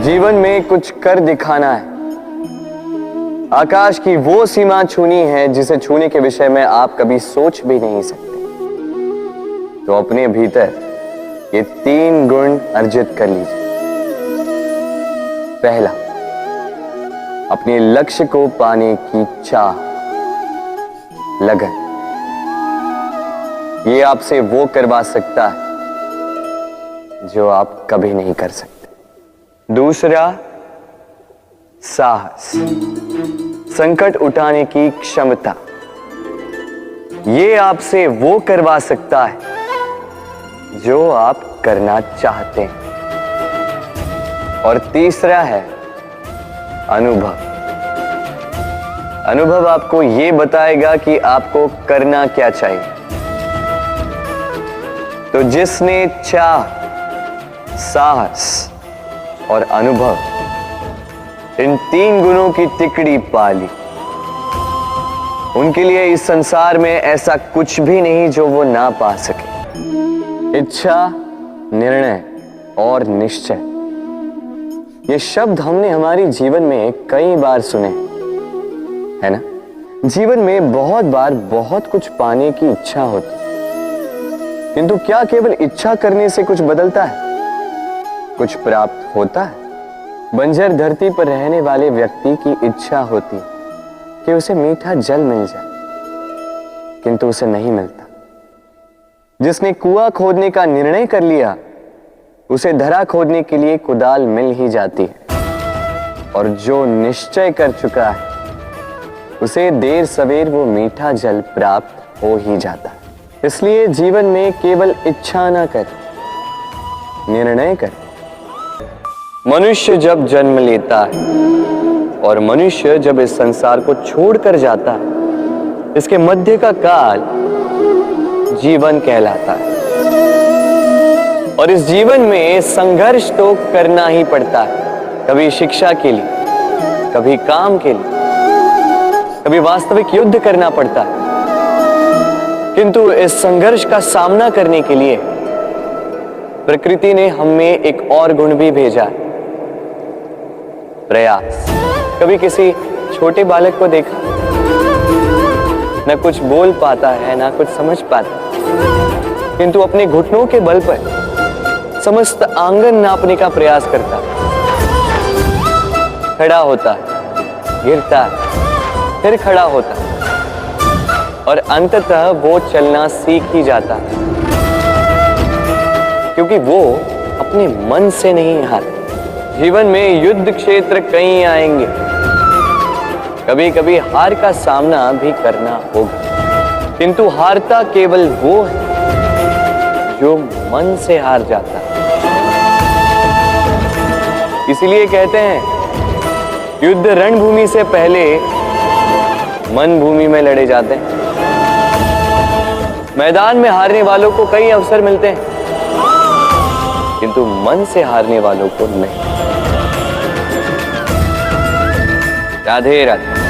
जीवन में कुछ कर दिखाना है। आकाश की वो सीमा छूनी है जिसे छूने के विषय में आप कभी सोच भी नहीं सकते। तो अपने भीतर ये 3 गुण अर्जित कर लीजिए। पहला, अपने लक्ष्य को पाने की चाह, लगन। ये आपसे वो करवा सकता है जो आप कभी नहीं कर सकते। दूसरा, साहस, संकट उठाने की क्षमता। ये आपसे वो करवा सकता है जो आप करना चाहते हैं। और तीसरा है अनुभव। अनुभव आपको ये बताएगा कि आपको करना क्या चाहिए। तो जिसने चाह, साहस और अनुभव, इन 3 गुणों की तिकड़ी पा ली, उनके लिए इस संसार में ऐसा कुछ भी नहीं जो वो ना पा सके। इच्छा, निर्णय और निश्चय, ये शब्द हमने हमारे जीवन में कई बार सुने, है ना? जीवन में बहुत बार बहुत कुछ पाने की इच्छा होती, किंतु क्या केवल इच्छा करने से कुछ बदलता है? कुछ प्राप्त होता है? बंजर धरती पर रहने वाले व्यक्ति की इच्छा होती कि उसे मीठा जल मिल जाए, किंतु उसे नहीं मिलता। जिसने कुआं खोदने का निर्णय कर लिया, उसे धरा खोदने के लिए कुदाल मिल ही जाती है। और जो निश्चय कर चुका है, उसे देर सवेर वो मीठा जल प्राप्त हो ही जाता है। इसलिए जीवन में केवल इच्छा ना कर, निर्णय कर। मनुष्य जब जन्म लेता है और मनुष्य जब इस संसार को छोड़कर जाता है, इसके मध्य का काल जीवन कहलाता है। और इस जीवन में संघर्ष तो करना ही पड़ता है। कभी शिक्षा के लिए, कभी काम के लिए, कभी वास्तविक युद्ध करना पड़ता है। किंतु इस संघर्ष का सामना करने के लिए प्रकृति ने हमें एक और गुण भी भेजा, प्रयास। कभी किसी छोटे बालक को देखा, न कुछ बोल पाता है, ना कुछ समझ पाता, किंतु अपने घुटनों के बल पर समस्त आंगन नापने का प्रयास करता, खड़ा होता, गिरता, फिर खड़ा होता, और अंततः वो चलना सीख ही जाता है, क्योंकि वो अपने मन से नहीं हारता। जीवन में युद्ध क्षेत्र कई आएंगे, कभी कभी हार का सामना भी करना होगा, किंतु हारता केवल वो है जो मन से हार जाता है। इसीलिए कहते हैं, युद्ध रणभूमि से पहले मन भूमि में लड़े जाते हैं। मैदान में हारने वालों को कई अवसर मिलते हैं, किंतु मन से हारने वालों को नहीं। राधे राधे।